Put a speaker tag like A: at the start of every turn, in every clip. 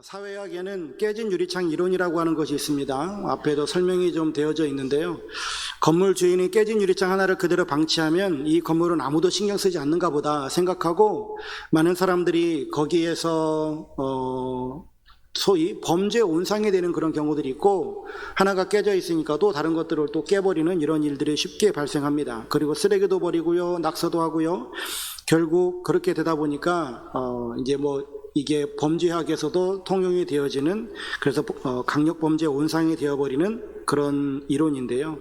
A: 사회학에는 깨진 유리창 이론이라고 하는 것이 있습니다. 앞에도 설명이 좀 되어져 있는데요. 건물 주인이 깨진 유리창 하나를 그대로 방치하면 이 건물은 아무도 신경 쓰지 않는가 보다 생각하고 많은 사람들이 거기에서 소위 범죄 온상이 되는 그런 경우들이 있고, 하나가 깨져 있으니까 또 다른 것들을 또 깨버리는 이런 일들이 쉽게 발생합니다. 그리고 쓰레기도 버리고요, 낙서도 하고요. 결국 그렇게 되다 보니까 이제 이게 범죄학에서도 통용이 되어지는, 그래서 강력범죄 온상이 되어버리는 그런 이론인데요.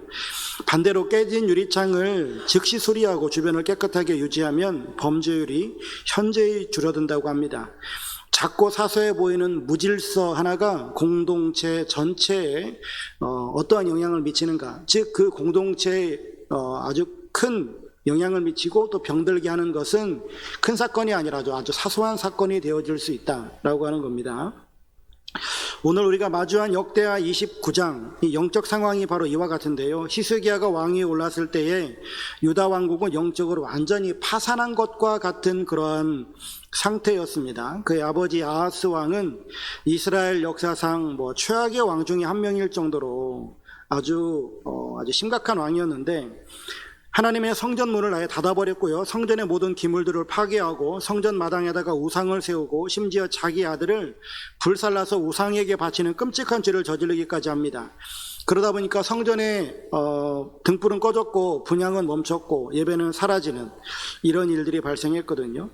A: 반대로 깨진 유리창을 즉시 수리하고 주변을 깨끗하게 유지하면 범죄율이 현저히 줄어든다고 합니다. 작고 사소해 보이는 무질서 하나가 공동체 전체에 어떠한 영향을 미치는가, 즉 그 공동체에 아주 큰 영향을 미치고 또 병들게 하는 것은 큰 사건이 아니라 아주 사소한 사건이 되어질 수 있다라고 하는 겁니다. 오늘 우리가 마주한 역대하 29장, 이 영적 상황이 바로 이와 같은데요. 히스기야가 왕위에 올랐을 때에 유다 왕국은 영적으로 완전히 파산한 것과 같은 그러한 상태였습니다. 그의 아버지 아하스 왕은 이스라엘 역사상 최악의 왕 중에 한 명일 정도로 아주 심각한 왕이었는데, 하나님의 성전문을 아예 닫아버렸고요, 성전의 모든 기물들을 파괴하고 성전 마당에다가 우상을 세우고 심지어 자기 아들을 불살라서 우상에게 바치는 끔찍한 죄를 저지르기까지 합니다. 그러다 보니까 성전의 등불은 꺼졌고 분향은 멈췄고 예배는 사라지는 이런 일들이 발생했거든요.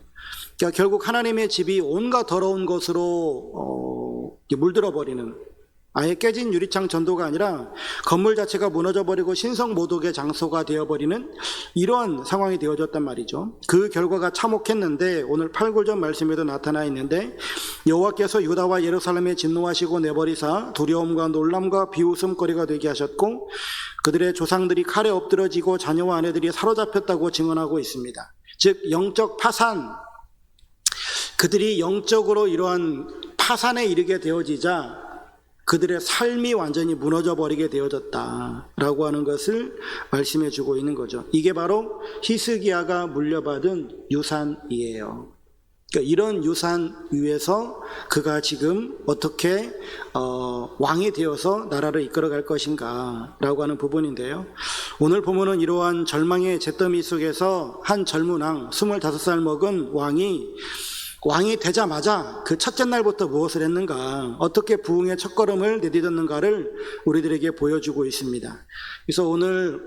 A: 그러니까 결국 하나님의 집이 온갖 더러운 것으로 물들어버리는, 아예 깨진 유리창 전도가 아니라 건물 자체가 무너져버리고 신성모독의 장소가 되어버리는 이런 상황이 되어졌단 말이죠. 그 결과가 참혹했는데 오늘 8, 9절 말씀에도 나타나 있는데, 여호와께서 유다와 예루살렘에 진노하시고 내버리사 두려움과 놀람과 비웃음거리가 되게 하셨고 그들의 조상들이 칼에 엎드러지고 자녀와 아내들이 사로잡혔다고 증언하고 있습니다. 즉 영적 파산, 그들이 영적으로 이러한 파산에 이르게 되어지자 그들의 삶이 완전히 무너져 버리게 되어졌다라고 하는 것을 말씀해 주고 있는 거죠. 이게 바로 히스기야가 물려받은 유산이에요. 그러니까 이런 유산 위에서 그가 지금 어떻게 왕이 되어서 나라를 이끌어갈 것인가 라고 하는 부분인데요. 오늘 보면은 이러한 절망의 잿더미 속에서 한 젊은 왕, 25살 먹은 왕이 되자마자 그 첫째 날부터 무엇을 했는가, 어떻게 부흥의 첫걸음을 내딛었는가를 우리들에게 보여주고 있습니다. 그래서 오늘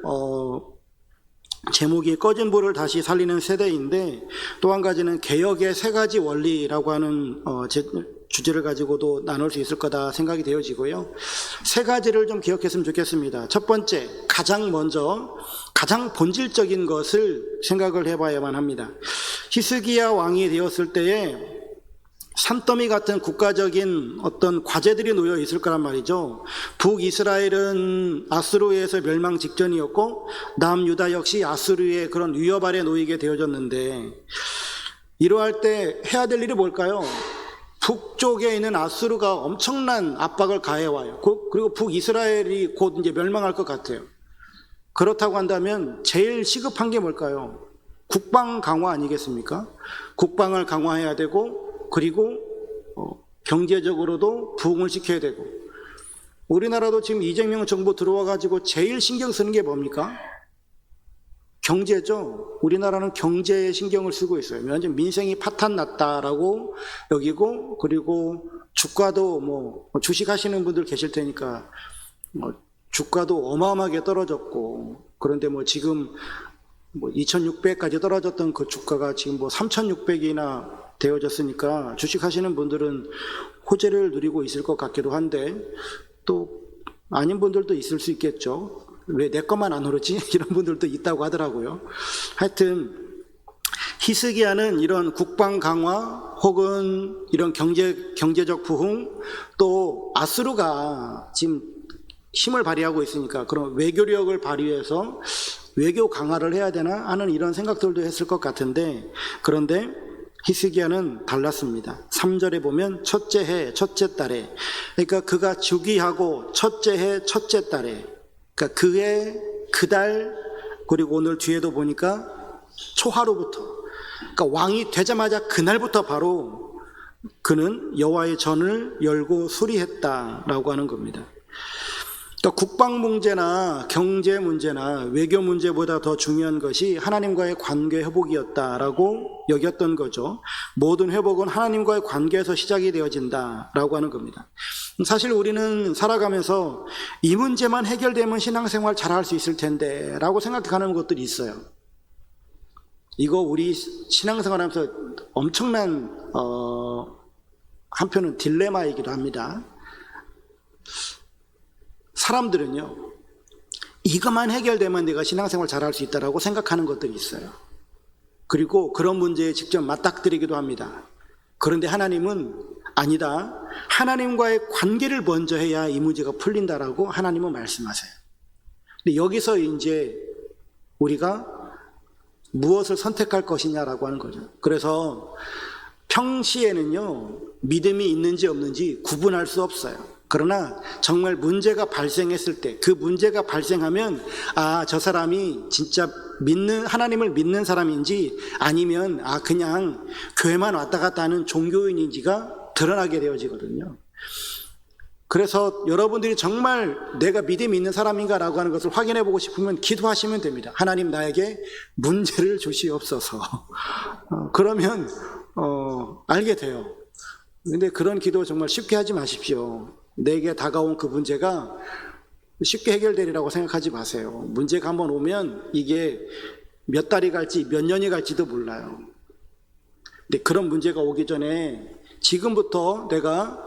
A: 제목이 꺼진 불을 다시 살리는 세대인데, 또 한 가지는 개혁의 세 가지 원리라고 하는 주제를 가지고도 나눌 수 있을 거다 생각이 되어지고요. 세 가지를 좀 기억했으면 좋겠습니다. 첫 번째, 가장 본질적인 것을 생각을 해봐야만 합니다. 히스기야 왕이 되었을 때에 산더미 같은 국가적인 어떤 과제들이 놓여 있을 거란 말이죠. 북이스라엘은 아수르에서 멸망 직전이었고 남유다 역시 아수르의 그런 위협 아래 놓이게 되어졌는데, 이러할 때 해야 될 일이 뭘까요? 북쪽에 있는 아수르가 엄청난 압박을 가해와요. 그리고 북이스라엘이 곧 이제 멸망할 것 같아요. 그렇다고 한다면 제일 시급한 게 뭘까요? 국방 강화 아니겠습니까? 국방을 강화해야 되고, 그리고 경제적으로도 부흥을 시켜야 되고. 우리나라도 지금 이재명 정부 들어와가지고 제일 신경 쓰는 게 뭡니까? 경제죠. 우리나라는 경제에 신경을 쓰고 있어요. 왜냐하면 민생이 파탄났다라고 여기고, 그리고 주가도 주식 하시는 분들 계실 테니까 주가도 어마어마하게 떨어졌고, 그런데 지금 2600까지 떨어졌던 그 주가가 지금 3600이나 되어졌으니까 주식 하시는 분들은 호재를 누리고 있을 것 같기도 한데, 또 아닌 분들도 있을 수 있겠죠. 왜 내 것만 안 오르지? 이런 분들도 있다고 하더라고요. 하여튼 히스기야는 이런 국방 강화 혹은 이런 경제적 부흥, 또 아수르가 지금 힘을 발휘하고 있으니까 그런 외교력을 발휘해서 외교 강화를 해야 되나 하는 이런 생각들도 했을 것 같은데, 그런데 히스기야는 달랐습니다. 3절에 보면 첫째 해 첫째 달에, 그러니까 그가 주기하고 첫째 해 첫째 달에, 그러니까 그해 그달, 그리고 오늘 뒤에도 보니까 초하루부터, 그러니까 왕이 되자마자 그날부터 바로 그는 여호와의 전을 열고 수리했다라고 하는 겁니다. 그러니까 국방 문제나 경제 문제나 외교 문제보다 더 중요한 것이 하나님과의 관계 회복이었다라고 여겼던 거죠. 모든 회복은 하나님과의 관계에서 시작이 되어진다라고 하는 겁니다. 사실 우리는 살아가면서 이 문제만 해결되면 신앙생활 잘할 수 있을 텐데 라고 생각하는 것들이 있어요. 이거 우리 신앙생활하면서 엄청난 한편은 딜레마이기도 합니다. 사람들은요, 이것만 해결되면 내가 신앙생활 잘할 수 있다라고 생각하는 것들이 있어요. 그리고 그런 문제에 직접 맞닥뜨리기도 합니다. 그런데 하나님은 아니다. 하나님과의 관계를 먼저 해야 이 문제가 풀린다라고 하나님은 말씀하세요. 근데 여기서 이제 우리가 무엇을 선택할 것이냐라고 하는 거죠. 그래서 평시에는요, 믿음이 있는지 없는지 구분할 수 없어요. 그러나 정말 문제가 발생했을 때, 그 문제가 발생하면 저 사람이 진짜 하나님을 믿는 사람인지 아니면 그냥 교회만 왔다 갔다 하는 종교인인지가 드러나게 되어지거든요. 그래서 여러분들이 정말 내가 믿음이 있는 사람인가라고 하는 것을 확인해 보고 싶으면 기도하시면 됩니다. 하나님, 나에게 문제를 주시옵소서. 그러면 알게 돼요. 근데 그런 기도 정말 쉽게 하지 마십시오. 내게 다가온 그 문제가 쉽게 해결되리라고 생각하지 마세요. 문제가 한번 오면 이게 몇 달이 갈지 몇 년이 갈지도 몰라요. 근데 그런 문제가 오기 전에 지금부터 내가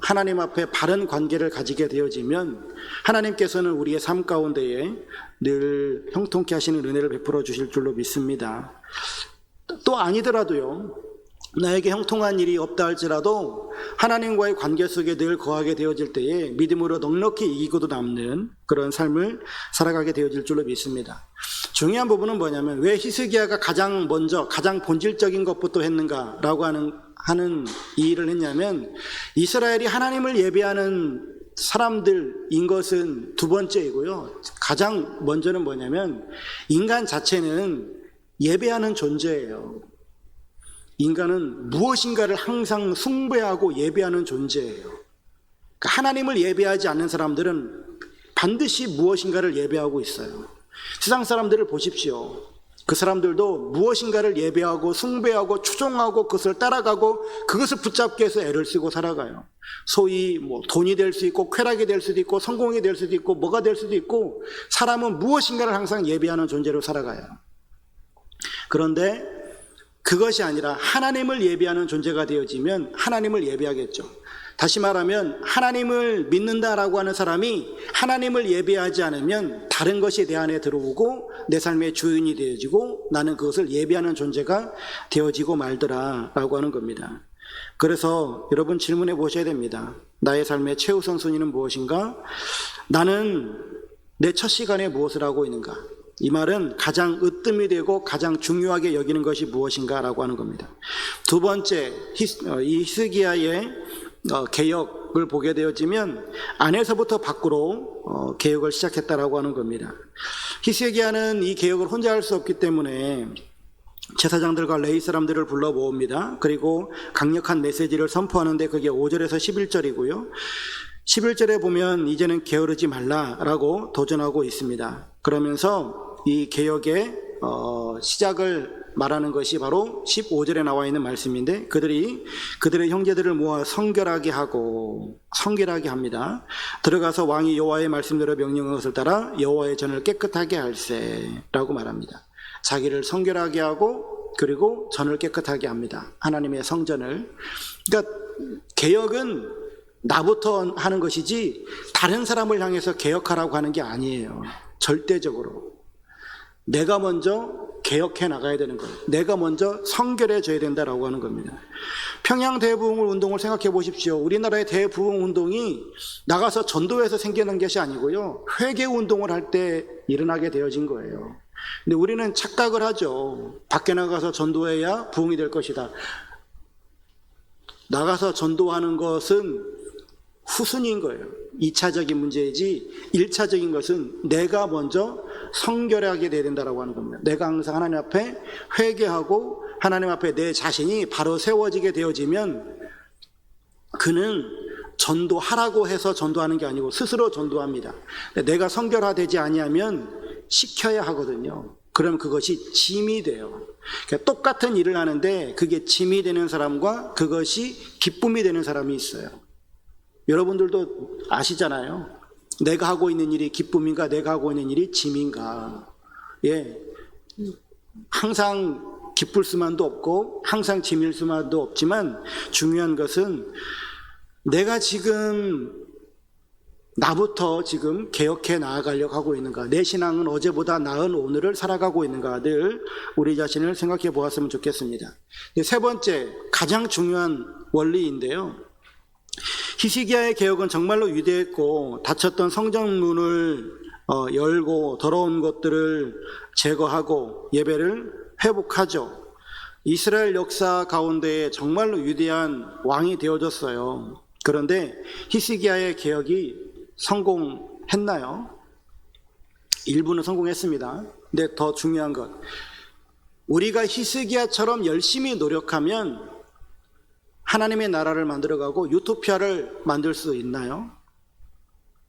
A: 하나님 앞에 바른 관계를 가지게 되어지면 하나님께서는 우리의 삶 가운데에 늘 형통케 하시는 은혜를 베풀어 주실 줄로 믿습니다. 또 아니더라도요, 나에게 형통한 일이 없다 할지라도 하나님과의 관계 속에 늘 거하게 되어질 때에 믿음으로 넉넉히 이기고도 남는 그런 삶을 살아가게 되어질 줄로 믿습니다. 중요한 부분은 뭐냐면, 왜 히스기야가 가장 먼저 가장 본질적인 것부터 했는가라고 하는 이 일을 했냐면, 이스라엘이 하나님을 예배하는 사람들인 것은 두 번째이고요, 가장 먼저는 뭐냐면 인간 자체는 예배하는 존재예요. 인간은 무엇인가를 항상 숭배하고 예배하는 존재예요. 그러니까 하나님을 예배하지 않는 사람들은 반드시 무엇인가를 예배하고 있어요. 세상 사람들을 보십시오. 그 사람들도 무엇인가를 예배하고 숭배하고 추종하고 그것을 따라가고 그것을 붙잡기 위해서 애를 쓰고 살아가요. 소위 돈이 될 수 있고 쾌락이 될 수도 있고 성공이 될 수도 있고 뭐가 될 수도 있고, 사람은 무엇인가를 항상 예배하는 존재로 살아가요. 그런데 그것이 아니라 하나님을 예배하는 존재가 되어지면 하나님을 예배하겠죠. 다시 말하면 하나님을 믿는다라고 하는 사람이 하나님을 예배하지 않으면 다른 것이 내 안에 들어오고 내 삶의 주인이 되어지고 나는 그것을 예배하는 존재가 되어지고 말더라라고 하는 겁니다. 그래서 여러분 질문해 보셔야 됩니다. 나의 삶의 최우선 순위는 무엇인가? 나는 내 첫 시간에 무엇을 하고 있는가? 이 말은 가장 으뜸이 되고 가장 중요하게 여기는 것이 무엇인가 라고 하는 겁니다. 두 번째, 이 히스기야의 개혁을 보게 되어지면 안에서부터 밖으로 개혁을 시작했다라고 하는 겁니다. 히스기야는 이 개혁을 혼자 할 수 없기 때문에 제사장들과 레위 사람들을 불러 모읍니다. 그리고 강력한 메시지를 선포하는데 그게 5절에서 11절이고요. 11절에 보면 이제는 게으르지 말라라고 도전하고 있습니다. 그러면서 이 개혁의 시작을 말하는 것이 바로 15절에 나와 있는 말씀인데, 그들의 형제들을 모아 성결하게 합니다. 들어가서 왕이 여호와의 말씀대로 명령한 것을 따라 여호와의 전을 깨끗하게 할세라고 말합니다. 자기를 성결하게 하고 그리고 전을 깨끗하게 합니다. 하나님의 성전을. 그러니까 개혁은 나부터 하는 것이지 다른 사람을 향해서 개혁하라고 하는 게 아니에요. 절대적으로 내가 먼저 개혁해 나가야 되는 거예요. 내가 먼저 성결해져야 된다라고 하는 겁니다. 평양 대부흥 운동을 생각해 보십시오. 우리나라의 대부흥 운동이 나가서 전도해서 생기는 것이 아니고요, 회개 운동을 할 때 일어나게 되어진 거예요. 근데 우리는 착각을 하죠. 밖에 나가서 전도해야 부흥이 될 것이다. 나가서 전도하는 것은 후순위인 거예요. 2차적인 문제이지 1차적인 것은 내가 먼저 성결하게 돼야 된다고 하는 겁니다. 내가 항상 하나님 앞에 회개하고 하나님 앞에 내 자신이 바로 세워지게 되어지면 그는 전도하라고 해서 전도하는 게 아니고 스스로 전도합니다. 내가 성결화되지 아니하면 시켜야 하거든요. 그럼 그것이 짐이 돼요. 그러니까 똑같은 일을 하는데 그게 짐이 되는 사람과 그것이 기쁨이 되는 사람이 있어요. 여러분들도 아시잖아요. 내가 하고 있는 일이 기쁨인가 내가 하고 있는 일이 짐인가. 예, 항상 기쁠 수만도 없고 항상 짐일 수만도 없지만 중요한 것은 내가 지금 나부터 지금 개혁해 나아가려고 하고 있는가, 내 신앙은 어제보다 나은 오늘을 살아가고 있는가, 늘 우리 자신을 생각해 보았으면 좋겠습니다. 세 번째, 가장 중요한 원리인데요, 히스기야의 개혁은 정말로 위대했고 닫혔던 성전문을 열고 더러운 것들을 제거하고 예배를 회복하죠. 이스라엘 역사 가운데 정말로 위대한 왕이 되어졌어요. 그런데 히스기야의 개혁이 성공했나요? 일부는 성공했습니다. 근데 더 중요한 것, 우리가 히스기야처럼 열심히 노력하면 하나님의 나라를 만들어가고 유토피아를 만들 수 있나요?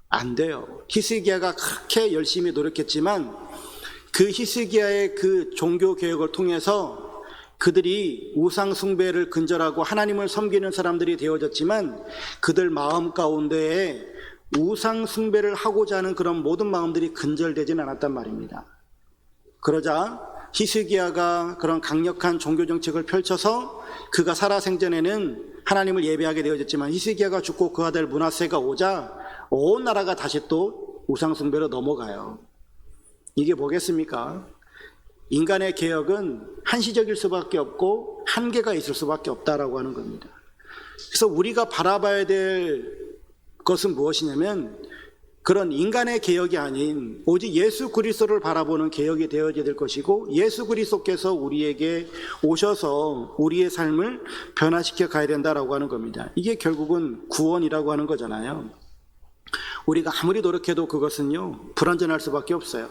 A: 안 돼요. 히스기야가 그렇게 열심히 노력했지만 그 히스기야의 그 종교 개혁을 통해서 그들이 우상 숭배를 근절하고 하나님을 섬기는 사람들이 되어졌지만 그들 마음 가운데에 우상 숭배를 하고자 하는 그런 모든 마음들이 근절되지는 않았단 말입니다. 그러자 히스기야가 그런 강력한 종교 정책을 펼쳐서 그가 살아생전에는 하나님을 예배하게 되어졌지만 히스기야가 죽고 그 아들 므낫세가 오자 온 나라가 다시 또 우상 숭배로 넘어가요. 이게 뭐겠습니까? 인간의 개혁은 한시적일 수밖에 없고 한계가 있을 수밖에 없다라고 하는 겁니다. 그래서 우리가 바라봐야 될 것은 무엇이냐면 그런 인간의 개혁이 아닌 오직 예수 그리스도를 바라보는 개혁이 되어야 될 것이고, 예수 그리스도께서 우리에게 오셔서 우리의 삶을 변화시켜 가야 된다라고 하는 겁니다. 이게 결국은 구원이라고 하는 거잖아요. 우리가 아무리 노력해도 그것은요 불완전할 수밖에 없어요.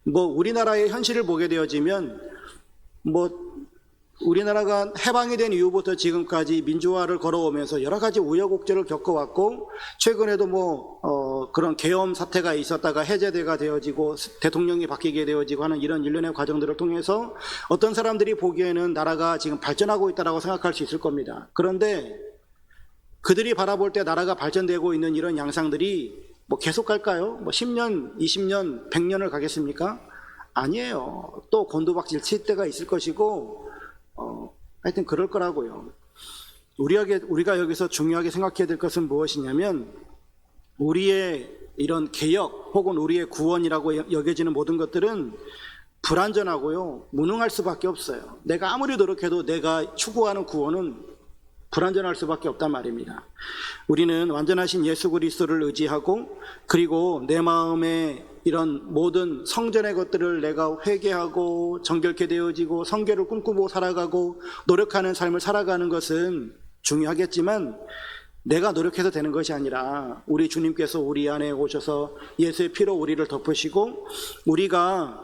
A: 우리나라의 현실을 보게 되어지면 우리나라가 해방이 된 이후부터 지금까지 민주화를 걸어오면서 여러 가지 우여곡절을 겪어왔고, 최근에도 그런 계엄 사태가 있었다가 해제가 되어지고 대통령이 바뀌게 되어지고 하는 이런 일련의 과정들을 통해서 어떤 사람들이 보기에는 나라가 지금 발전하고 있다고 생각할 수 있을 겁니다. 그런데 그들이 바라볼 때 나라가 발전되고 있는 이런 양상들이 계속 갈까요? 10년, 20년, 100년을 가겠습니까? 아니에요. 또 곤두박질 칠 때가 있을 것이고, 하여튼 그럴 거라고요. 우리가 여기서 중요하게 생각해야 될 것은 무엇이냐면, 우리의 이런 개혁 혹은 우리의 구원이라고 여겨지는 모든 것들은 불완전하고요, 무능할 수밖에 없어요. 내가 아무리 노력해도 내가 추구하는 구원은 불완전할 수밖에 없단 말입니다. 우리는 완전하신 예수 그리스도를 의지하고, 그리고 내 마음에 이런 모든 성전의 것들을 내가 회개하고 정결케 되어지고 성결을 꿈꾸고 살아가고 노력하는 삶을 살아가는 것은 중요하겠지만, 내가 노력해서 되는 것이 아니라 우리 주님께서 우리 안에 오셔서 예수의 피로 우리를 덮으시고 우리가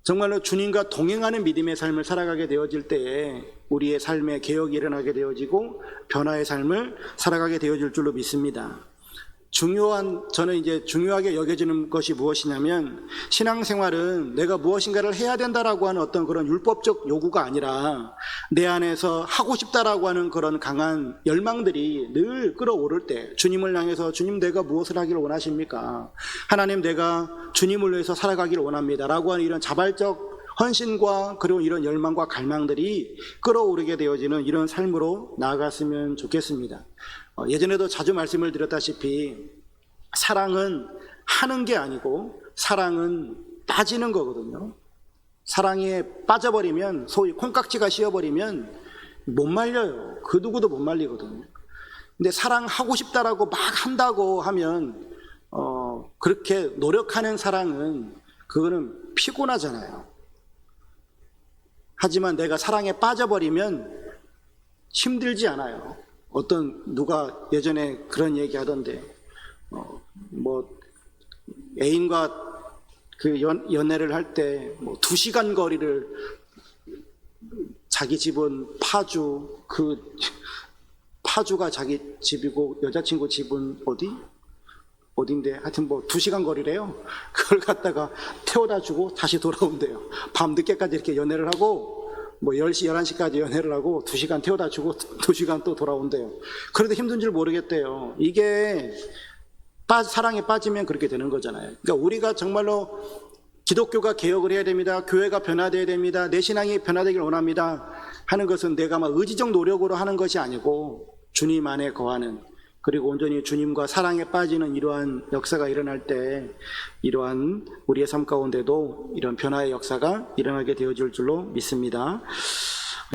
A: 정말로 주님과 동행하는 믿음의 삶을 살아가게 되어질 때에 우리의 삶에 개혁이 일어나게 되어지고 변화의 삶을 살아가게 되어질 줄로 믿습니다. 저는 이제 중요하게 여겨지는 것이 무엇이냐면, 신앙생활은 내가 무엇인가를 해야 된다라고 하는 어떤 그런 율법적 요구가 아니라 내 안에서 하고 싶다라고 하는 그런 강한 열망들이 늘 끌어오를 때, 주님을 향해서 주님 내가 무엇을 하기를 원하십니까? 하나님 내가 주님을 위해서 살아가기를 원합니다 라고 하는 이런 자발적 헌신과 그리고 이런 열망과 갈망들이 끌어오르게 되어지는 이런 삶으로 나아갔으면 좋겠습니다. 예전에도 자주 말씀을 드렸다시피 사랑은 하는 게 아니고 사랑은 빠지는 거거든요. 사랑에 빠져버리면, 소위 콩깍지가 씌어버리면 못 말려요. 그 누구도 못 말리거든요. 근데 사랑하고 싶다라고 막 한다고 하면 그렇게 노력하는 사랑은 그거는 피곤하잖아요. 하지만 내가 사랑에 빠져버리면 힘들지 않아요. 누가 예전에 그런 얘기 하던데, 애인과 그 연애를 할 때 2시간 거리를 자기 집은 파주, 파주가 자기 집이고 여자친구 집은 어딘데 하여튼 뭐 2시간 거리래요. 그걸 갖다가 태워다 주고 다시 돌아온대요. 밤 늦게까지 이렇게 연애를 하고 뭐 10시, 11시까지 연애를 하고 2시간 태워다 주고 2시간 또 돌아온대요. 그래도 힘든 줄 모르겠대요. 이게 사랑에 빠지면 그렇게 되는 거잖아요. 그러니까 우리가 정말로 기독교가 개혁을 해야 됩니다. 교회가 변화되어야 됩니다. 내 신앙이 변화되길 원합니다. 하는 것은 내가 막 의지적 노력으로 하는 것이 아니고 주님 안에 거하는, 그리고 온전히 주님과 사랑에 빠지는 이러한 역사가 일어날 때 이러한 우리의 삶 가운데도 이런 변화의 역사가 일어나게 되어질 줄로 믿습니다.